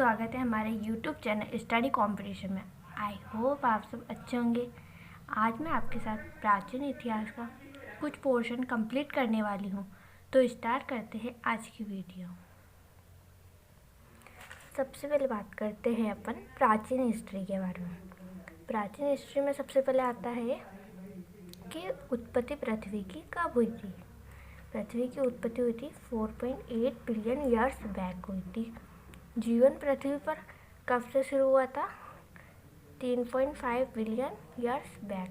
स्वागत है हमारे YouTube चैनल स्टडी कंपटीशन में। आई होप आप सब अच्छे होंगे। आज मैं आपके साथ प्राचीन इतिहास का कुछ पोर्शन कंप्लीट करने वाली हूँ। तो स्टार्ट करते हैं आज की वीडियो। सबसे पहले बात करते हैं अपन प्राचीन हिस्ट्री के बारे में। प्राचीन हिस्ट्री में सबसे पहले आता है कि उत्पत्ति पृथ्वी की कब हुई थी। पृथ्वी की उत्पत्ति हुई थी 4.8 बिलियन ईयर्स बैक हुई थी। जीवन पृथ्वी पर कब से शुरू हुआ था? 3.5 बिलियन ईयर्स बैक।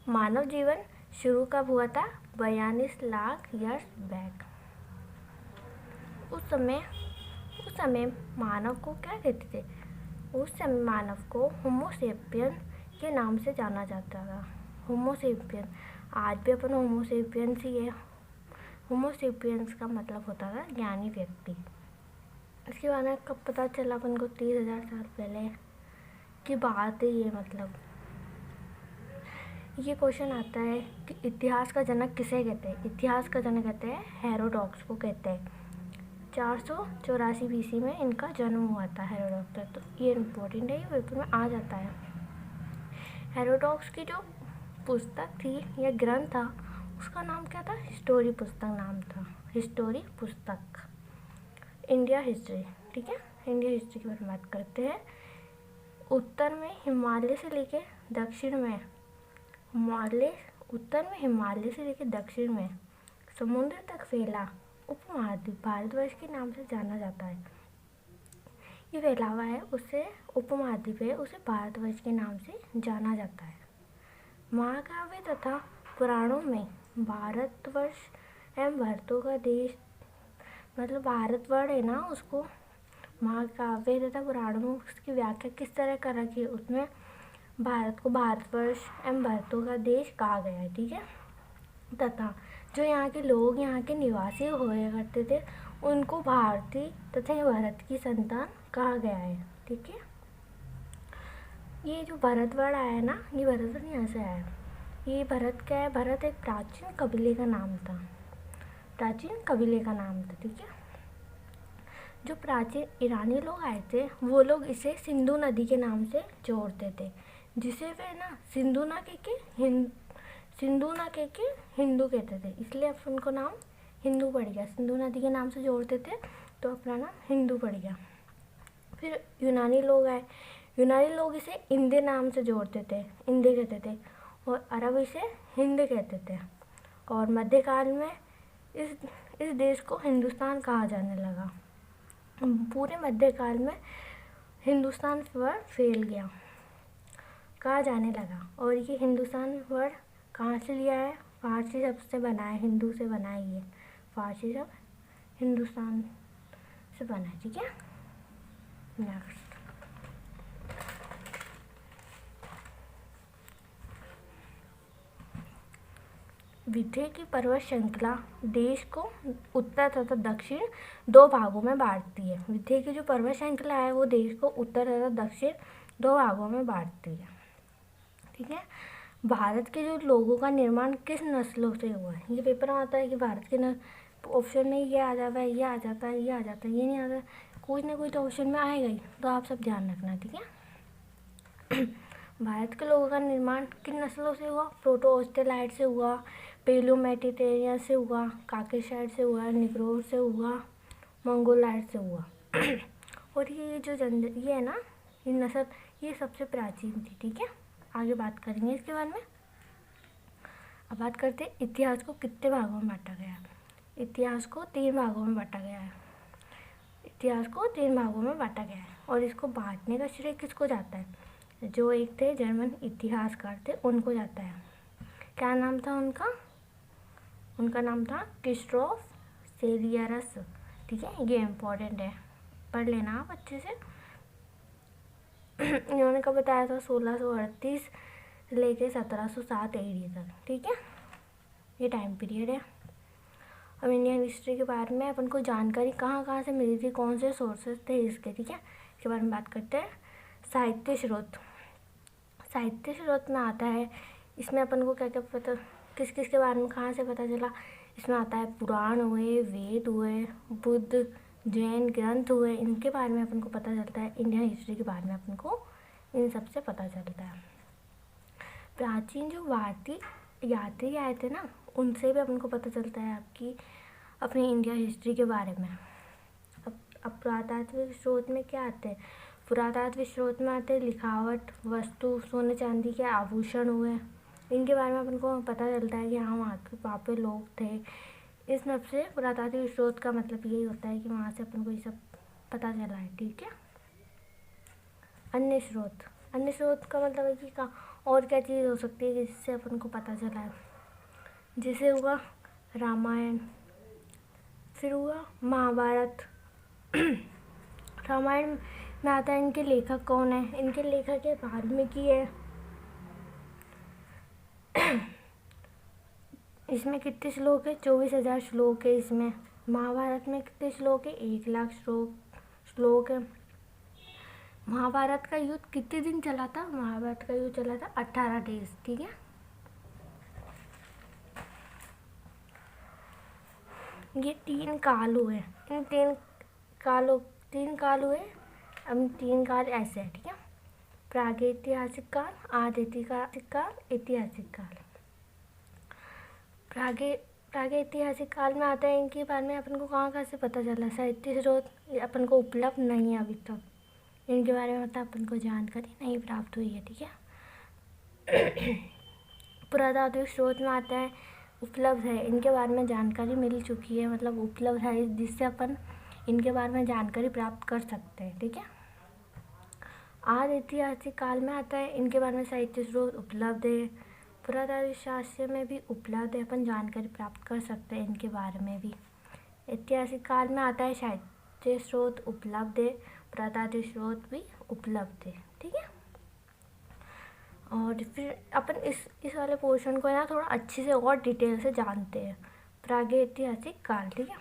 मानव जीवन शुरू कब हुआ था? 42 लाख ईयर्स बैक। उस समय मानव को क्या कहते थे? उस समय मानव को होमो सेपियन के नाम से जाना जाता था। होमो सेपियन, आज भी अपन होमो सेपियंस ही है। होमो सेपियंस का मतलब होता था ज्ञानी व्यक्ति। इसके बारे में कब पता चला अपन को? 30,000 साल पहले की बात है ये। मतलब ये क्वेश्चन आता है कि इतिहास का जनक किसे कहते हैं? इतिहास का जनक कहते हैं हेरोडोटस को कहते हैं। 484 BC में इनका जन्म हुआ था हेरोडोटस। तो ये इम्पोर्टेंट है, ये पेपर में आ जाता है। हेरोडोटस की जो पुस्तक थी या ग्रंथ था उसका नाम क्या था? हिस्टोरी पुस्तक नाम था। हिस्टोरी पुस्तक। इंडिया हिस्ट्री, ठीक है। इंडिया हिस्ट्री की बात करते हैं। उत्तर में हिमालय से लेके दक्षिण में दक्षिण में समुद्र तक फैला उपमहाद्वीप भारतवर्ष के नाम से जाना जाता है। ये फैलावा है उसे उपमहाद्वीप है, उसे भारतवर्ष के नाम से जाना जाता है। महाकाव्य तथा पुराणों में भारतवर्ष एवं भरतों का देश, मतलब भारतवर्ष है ना, उसको महाकाव्य तथा पुराणों में उसकी व्याख्या किस तरह कर रखी है? उसमें भारत को भारतवर्ष एवं भरतों का देश कहा गया है, ठीक है। तथा जो यहाँ के लोग, यहाँ के निवासी हुआ करते थे, उनको भारतीय तथा भरत की संतान कहा गया है, ठीक है। ये जो भरतवर्ष आया ना, ये भरतवर्ष यहाँ से आया। ये भरत क्या है? भरत एक प्राचीन कबीले का नाम था। ठीक है। जो प्राचीन ईरानी लोग आए थे वो लोग इसे सिंधु नदी के नाम से जोड़ते थे, जिसे वे ना सिंधु ना कह के हिंदू कहते थे, इसलिए अपन को नाम हिंदू पड़ गया। सिंधु नदी के नाम से जोड़ते थे तो अपना नाम हिंदू पड़ गया। फिर यूनानी लोग आए। यूनानी लोग इसे इंदे नाम से जोड़ते थे, इंदे कहते थे, और अरब इसे हिंद कहते थे। और मध्यकाल में इस देश को हिंदुस्तान कहा जाने लगा। पूरे मध्यकाल में हिंदुस्तान वर्ड फैल गया, कहा जाने लगा। और ये हिंदुस्तान वर्ड कहाँ से लिया है? फारसी शब्द से बना है, हिंदू से बना है। ये फारसी शब्द हिंदुस्तान से बना है, ठीक है। नेक्स्ट, विंध्य की पर्वत श्रृंखला देश को उत्तर तथा दक्षिण दो भागों में बांटती है। विंध्य की जो पर्वत श्रृंखला है वो देश को उत्तर तथा दक्षिण दो भागों में बांटती है, ठीक है। भारत के जो लोगों का निर्माण किस नस्लों से हुआ है? ये पेपर में आता है कि भारत के ऑप्शन में ये आ जाता है, ये आ जाता है, ये आ जाता है, ये नहीं आता, कोई ना कोई तो ऑप्शन में आएगा ही। तो आप सब ध्यान रखना, ठीक है। भारत के लोगों का निर्माण किन नस्लों से हुआ? प्रोटो ऑस्ट्रेलाइड से हुआ, पेलो मेडिटेरियन से हुआ, काकेशाइड से हुआ, निग्रोर से हुआ, मंगोलाइड से हुआ। और ये जो ये है ना, ये नस्ल ये सबसे प्राचीन थी, ठीक है। आगे बात करेंगे इसके बारे में। अब बात करते हैं इतिहास को कितने भागों में बांटा गया है। इतिहास को 3 भागों में बांटा गया है। और इसको बांटने का श्रेय किसको जाता है? जो एक थे जर्मन इतिहासकार थे उनको जाता है। क्या नाम था उनका? उनका नाम था क्रिस्टोफ सेलियरस, ठीक है। ये इम्पोर्टेंट है, पढ़ लेना आप अच्छे से। इन्होंने कब बताया था? 1638 लेके 1707 AD तक, ठीक है। ये टाइम पीरियड है। अब इंडियन हिस्ट्री के बारे में अपन को जानकारी कहाँ से मिली थी, कौन से सोर्सेज थे इसके, ठीक है, इसके बारे में बात करते हैं। साहित्य स्रोत में आता है, इसमें अपन को क्या क्या पता, किस के बारे में कहाँ से पता चला? इसमें आता है पुराण हुए, वेद हुए, बुद्ध जैन ग्रंथ हुए, इनके बारे में अपन को पता चलता है। इंडियन हिस्ट्री के बारे में अपन को इन सब से पता चलता है। प्राचीन जो भारतीय यात्री आए थे ना, उनसे भी अपन को पता चलता है आपकी अपनी इंडिया हिस्ट्री के बारे में। अब पुरातात्विक स्रोत में क्या आते हैं? पुरातात्विक स्रोत में आते हैं लिखावट, वस्तु, सोने चांदी के आभूषण हुए, इनके बारे में अपन को पता चलता है कि हाँ वहाँ पे लोग थे। इस सब से पुरातात्विक स्रोत का मतलब यही होता है कि वहाँ से अपन को ये सब पता चला है। ठीक है। अन्य स्रोत का मतलब है कि और क्या चीज़ हो सकती है जिससे अपन को पता चला है। जैसे हुआ रामायण, फिर हुआ महाभारत। रामायण में आता है इनके लेखक कौन है, इनके लेखक है वाल्मीकि है। इसमें कितने श्लोक है? 24,000 श्लोक है इसमें। महाभारत में कितने श्लोक है? 1,00,000 श्लोक है। महाभारत का युद्ध कितने दिन चला था? महाभारत का युद्ध चला था 18 डेज। ठीक है। ये 3 काल हुए। इन 3 काल हुए। अब 3 काल ऐसे है। ठीक है। प्रागैतिहासिक काल, आधैतिहासिक काल, ऐतिहासिक काल। प्रागैतिहासिक काल में आता है, इनके बारे में अपन को कहाँ से पता चला? साहित्य स्रोत अपन को उपलब्ध नहीं है अभी तक, इनके बारे में मतलब अपन को जानकारी नहीं प्राप्त हुई है। ठीक है। पुरातात्विक स्रोत में आता है उपलब्ध है, इनके बारे में जानकारी मिल चुकी है, मतलब उपलब्ध है, जिससे अपन इनके बारे में जानकारी प्राप्त कर सकते हैं। ठीक है। आदि ऐतिहासिक काल में आता है, इनके बारे में साहित्य स्रोत उपलब्ध है। पुरातात्विक शास्त्र में भी उपलब्ध है, अपन जानकारी प्राप्त कर सकते हैं इनके बारे में भी। ऐतिहासिक काल में आता है साहित्य स्रोत उपलब्ध है, पुरातात्विक स्रोत भी उपलब्ध है। ठीक है। और फिर अपन इस वाले पोर्शन को है ना थोड़ा अच्छे से और डिटेल से जानते हैं। प्रागैतिहासिक काल। ठीक है।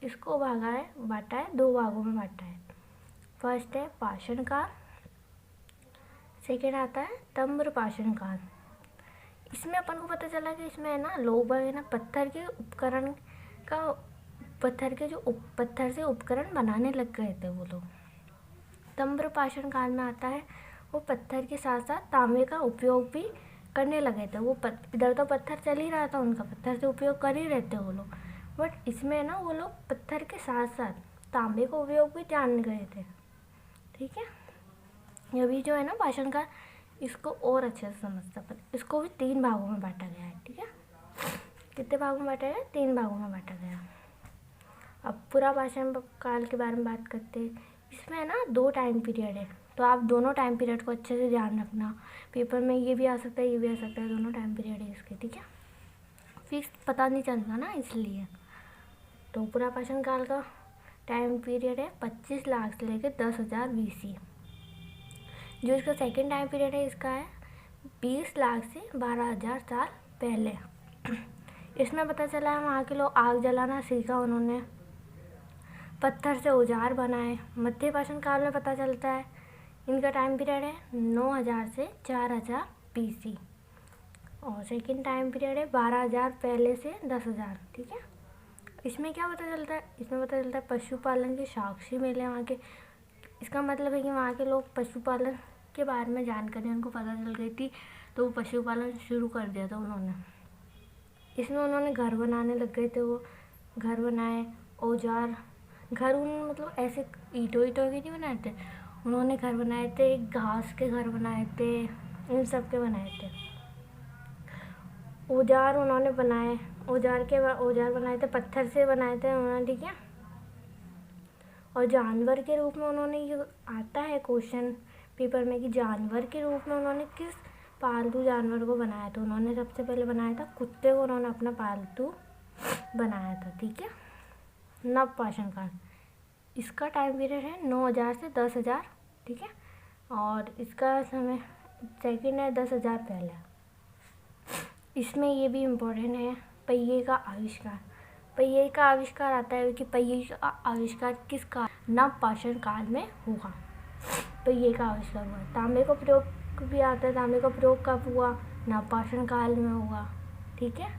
इसको बांटा है 2 भागों में बांटा है। फर्स्ट है पाषाण काल, सेकेंड आता है ताम्रपाषाण काल। इसमें अपन को पता चला कि इसमें है ना लोग है ना पत्थर से उपकरण बनाने लग गए थे वो लोग। ताम्रपाषाण काल में आता है वो पत्थर के साथ साथ तांबे का उपयोग भी करने लगे थे। वो इधर तो पत्थर चल ही रहा था उनका, पत्थर से उपयोग कर ही रहे थे वो लोग, बट इसमें ना वो लोग पत्थर के साथ साथ तांबे का उपयोग भी जान गए थे। ठीक है। ये भी जो है ना पाषाण काल, इसको और अच्छे से समझते अपन। इसको भी 3 भागों में बांटा गया है। ठीक है। कितने भागों में बांटा गया? 3 भागों में बांटा गया। अब पूरा पाषाण काल के बारे में बात करते हैं। इसमें है ना 2 टाइम पीरियड है, तो आप दोनों टाइम पीरियड को अच्छे से ध्यान रखना। पेपर में ये भी आ सकता है, ये भी आ सकता है, दोनों टाइम पीरियड है इसके। ठीक है। फिक्स पता नहीं चलता ना, इसलिए। तो पूरा पाषाण काल का टाइम पीरियड है 25 लाख से लेकर 10,000 BC। जो इसका सेकेंड टाइम पीरियड है इसका है 20 लाख से 12,000 साल पहले। इसमें पता चला है वहाँ के लोग आग जलाना सीखा उन्होंने, पत्थर से औजार बनाए। मध्य पाषाण काल में पता चलता है इनका टाइम पीरियड है 9,000 से 4,000 BC। और सेकेंड टाइम पीरियड है 12,000 पहले से 10,000। ठीक है। इसमें क्या पता चलता है? इसमें पता चलता है पशुपालन के साक्षी मिले वहाँ के। इसका मतलब है कि वहाँ के लोग पशुपालन के बारे में जानकारी उनको पता चल गई थी, तो वो पशुपालन शुरू कर दिया था उन्होंने। इसमें उन्होंने घर बनाने लग गए थे, वो घर बनाए, औजार, घर मतलब ऐसे ईंटों के नहीं बनाए थे, उन्होंने घर बनाए थे, घास के घर बनाए थे, इन सब के बनाए थे। औजार उन्होंने बनाए, औजार बनाए थे, पत्थर से बनाए थे उन्होंने। ठीक है। और जानवर के रूप में उन्होंने, ये आता है क्वेश्चन पेपर में कि जानवर के रूप में उन्होंने किस पालतू जानवर को बनाया था? उन्होंने सबसे पहले बनाया था कुत्ते को, उन्होंने अपना पालतू बनाया था। ठीक है। नवपाषाण काल, इसका टाइम पीरियड है 9,000 से 10,000। ठीक है। और इसका समय सेकेंड है 10,000 पहले। इसमें ये भी इम्पोर्टेंट है पहिए का आविष्कार। पहिए का आविष्कार आता है कि पहिए का आविष्कार किस काल? नवपाषाण काल में हुआ, पहिए का आविष्कार हुआ। तांबे का प्रयोग भी आता है, तांबे का प्रयोग कब हुआ? नवपाषाण काल में हुआ। ठीक है।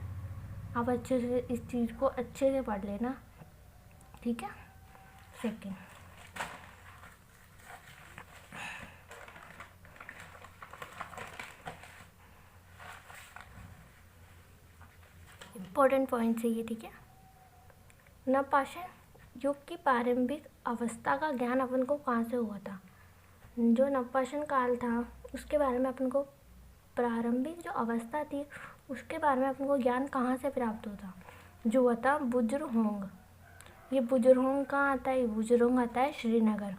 आप अच्छे से इस चीज़ को अच्छे से पढ़ लेना। ठीक है। सेकेंड। इम्पोर्टेंट पॉइंट्स है ये, ठीक है। नवपाषाण युग की प्रारंभिक अवस्था का ज्ञान अपन को कहाँ से हुआ था? जो नवपाषाण काल था उसके बारे में अपन को प्रारंभिक जो अवस्था थी उसके बारे में अपन को ज्ञान कहाँ से प्राप्त होता? जो हुआ था बुजुर्होंग। ये बुजुर्होंग कहाँ आता है? बुजुर्होंग आता है श्रीनगर।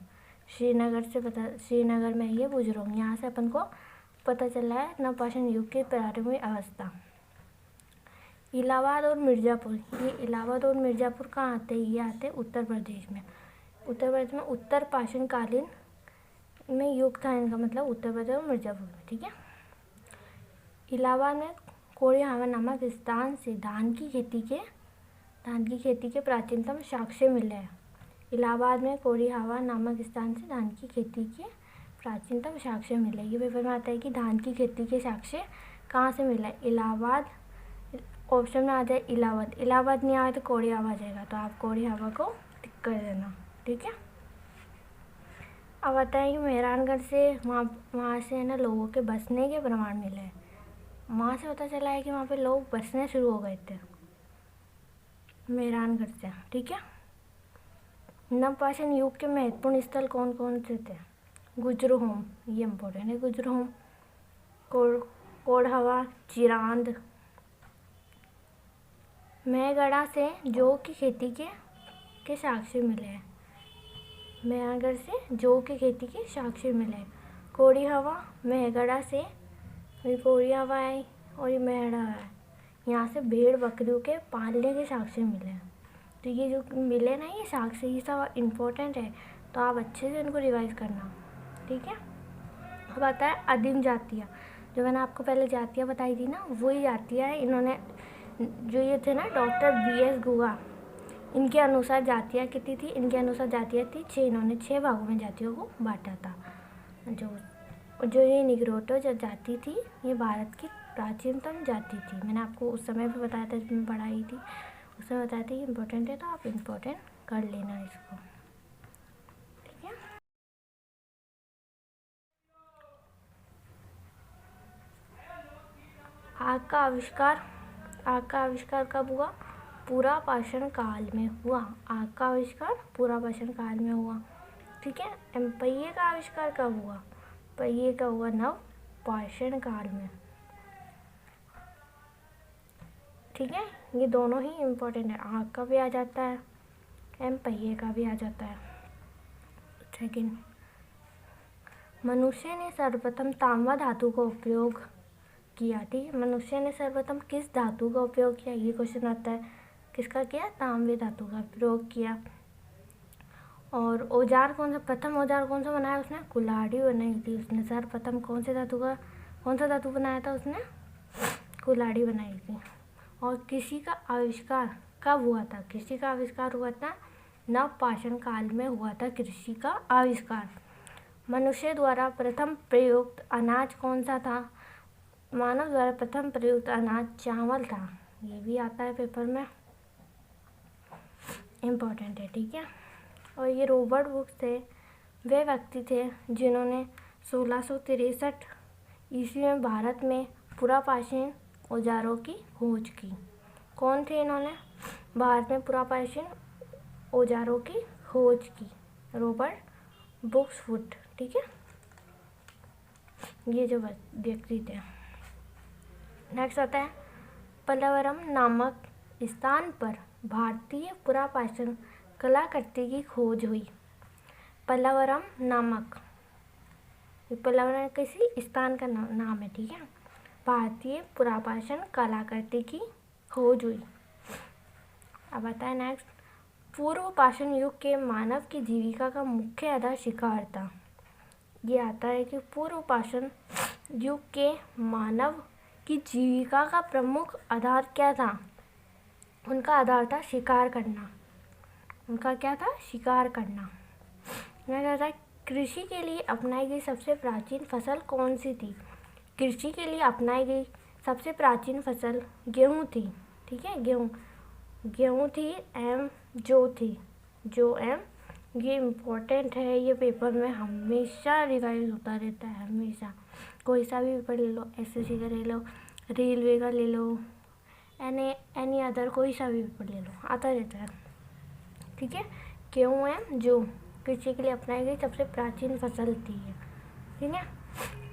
श्रीनगर में ये बुजुर्होंग, यहाँ से अपन को पता चला है नवपाषाण युग की प्रारंभिक अवस्था। इलाहाबाद और मिर्ज़ापुर, ये इलाहाबाद और मिर्ज़ापुर कहाँ आते हैं? ये आते हैं उत्तर प्रदेश में। उत्तर प्रदेश में उत्तर पाषाण कालीन में युग था इनका, मतलब उत्तर प्रदेश और मिर्ज़ापुर में, ठीक है। इलाहाबाद में कोड़ियाहावा नामक स्थान से धान की खेती के प्राचीनतम साक्ष्य मिले हैं। इलाहाबाद में कोड़ियाहावा नामक स्थान से धान की खेती के प्राचीनतम साक्ष्य मिले। ये पेपर में आता है कि धान की खेती के साक्ष्य कहाँ से मिला है? इलाहाबाद, ऑप्शन में आ जाए इलाहाबाद। इलाहाबाद नहीं आए तो कोड़ियाहावा आ जाएगा, तो आप कोड़ियाहावा को टिक कर देना, ठीक है। अब आता है कि मेहरानगढ़ से वहाँ से है ना लोगों के बसने के प्रमाण मिले हैं। वहाँ से पता चला है कि वहाँ पे लोग बसने शुरू हो गए थे मेहरानगढ़ से, ठीक है। नवपाषाण युग के महत्वपूर्ण स्थल कौन कौन से थे? गुजरोहोम, ये इम्पोर्टेंट है। गुजरोहोम, कोढ़वा, चिरांद। मेहगढ़ा से जौ की खेती के साक्ष्य मिले हैं। मेहगढ़ से जौ की खेती के साक्ष्य मिले हैं। कोड़ियाहावा, मेहगढ़ा से, कोड़ियाहावा है और ये मेहगढ़ा है, यहाँ से भेड़ बकरियों के पालने के साक्ष्य मिले हैं। तो ये जो मिले ना ये साक्ष्य, ये सब इम्पोर्टेंट है, तो आप अच्छे से इनको रिवाइज करना, ठीक है। अब आता है आदिम जातियाँ। जो मैंने आपको पहले जातियाँ बताई थी ना, वही जातियाँ हैं। इन्होंने जो ये थे ना डॉक्टर BS गुहा, इनके अनुसार जातियाँ कितनी थी? इनके अनुसार जातियाँ थी 6। इन्होंने 6 भागों में जातियों को बांटा था। जो ये निग्रोटो जो जाति थी, ये भारत की प्राचीनतम जाति थी। मैंने आपको उस समय भी बताया था जब मैं पढ़ाई थी, उस समय बताया था। इम्पोर्टेंट है तो आप इम्पोर्टेंट कर लेना इसको, ठीक है। आग का आविष्कार कब हुआ? पूरा पाषाण काल में हुआ। आग का आविष्कार पूरा पाषाण काल में हुआ, ठीक है। पहिए का आविष्कार कब हुआ? पहिए का हुआ नवपाषाण काल में, ठीक है। ये दोनों ही इम्पोर्टेंट है। आग का भी आ जाता है एम पहिए का भी आ जाता है। सेकेंड, मनुष्य ने सर्वप्रथम तांबा धातु का उपयोग किया, ठीक है। मनुष्य ने सर्वप्रथम किस धातु का उपयोग किया? ये क्वेश्चन आता है। किसका किया? तांबे धातु का प्रयोग किया। और औजार प्रथम औजार कौन सा बनाया उसने? कुल्हाड़ी बनाई थी उसने। सर्वप्रथम कौन सा धातु बनाया था उसने? कुल्हाड़ी बनाई थी। और कृषि का आविष्कार कब हुआ था? कृषि का आविष्कार हुआ था नवपाषाण काल में हुआ था कृषि का आविष्कार। मनुष्य द्वारा प्रथम प्रयुक्त अनाज कौन सा था? मानव द्वारा प्रथम प्रयुक्त अनाज चावल था। ये भी आता है पेपर में, इम्पोर्टेंट है, ठीक है। और ये रॉबर्ट बुश थे, वे व्यक्ति थे जिन्होंने 1663 ईस्वी में भारत में पुरापाषाण औजारों की खोज की। कौन थे इन्होंने भारत में पुरापाषाण औजारों की खोज की? रॉबर्ट बुशफुट, ठीक है। ये जो व्यक्ति थे। नेक्स्ट आता है पल्लवरम नामक स्थान पर भारतीय पुरापाषाण कलाकृति की खोज हुई। पल्लवरम नामक, पल्लवरम किसी स्थान का नाम है, ठीक है। भारतीय पुरापाषाण कलाकृति की खोज हुई। अब आता है नेक्स्ट, पूर्व पाषाण युग के मानव की जीविका का मुख्य आधार शिकार था। ये आता है कि पूर्व पाषाण युग के मानव की जीविका का प्रमुख आधार क्या था? उनका आधार था शिकार करना। उनका क्या था? शिकार करना। मैं कहता है कृषि के लिए अपनाई गई सबसे प्राचीन फसल कौन सी थी? कृषि के लिए अपनाई गई सबसे प्राचीन फसल गेहूँ थी, ठीक है। गेहूँ थी एम जौ थी, जो एम ये इम्पोर्टेंट है, ये पेपर में हमेशा रिवाइज होता रहता है, हमेशा। कोई सा भी पेपर ले लो, एसएससी का ले लो, रेलवे का ले लो, एनी अदर कोई सा भी पेपर ले लो, आता रहता है। ठीक है। गेहूँ है जो कृषि के लिए अपनाई गई सबसे प्राचीन फसल थी है। ठीक है।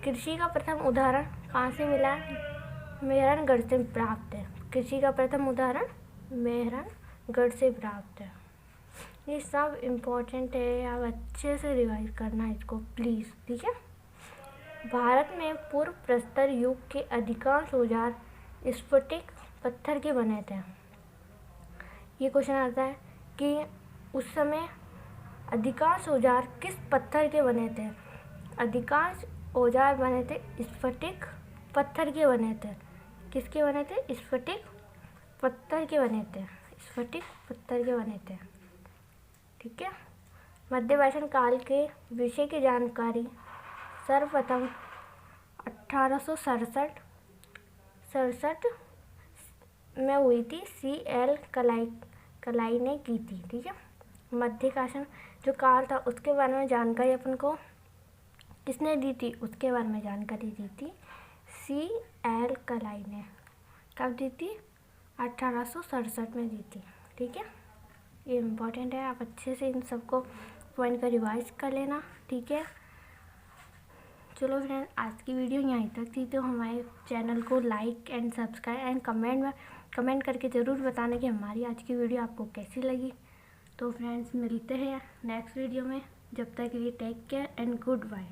कृषि का प्रथम उदाहरण कहाँ से मिला है? मेहरानगढ़ से प्राप्त है। कृषि का प्रथम उदाहरण मेहरानगढ़ से प्राप्त है। ये सब इम्पोर्टेंट है, आप अच्छे से रिवाइज करना इसको प्लीज़। ठीक है। भारत में पूर्व प्रस्तर युग के अधिकांश औजार स्फटिक पत्थर के बने थे। ये क्वेश्चन आता है कि उस समय अधिकांश औजार किस पत्थर के बने थे? अधिकांश औजार बने थे स्फटिक पत्थर के बने थे। किसके बने थे? स्फटिक पत्थर के बने थे। स्फटिक पत्थर के बने थे। ठीक है। मध्यपाषाण काल के विषय की जानकारी सर्वप्रथम 1867 में हुई थी। CL कलाई ने की थी। ठीक है। मध्यपाषाण जो काल था उसके बारे में जानकारी अपन को किसने दी थी? उसके बारे में जानकारी दी थी CL कलाई ने। कब दी थी? 1867 में दी थी। ठीक है। ये इम्पोर्टेंट है, आप अच्छे से इन सबको पॉइंट का रिवाइज कर लेना। ठीक है। चलो फ्रेंड, आज की वीडियो यहीं तक थी। तो हमारे चैनल को like and subscribe and comment करके ज़रूर बताना कि हमारी आज की वीडियो आपको कैसी लगी। तो फ्रेंड्स, मिलते हैं नेक्स्ट वीडियो में। जब तक के लिए take care and good bye.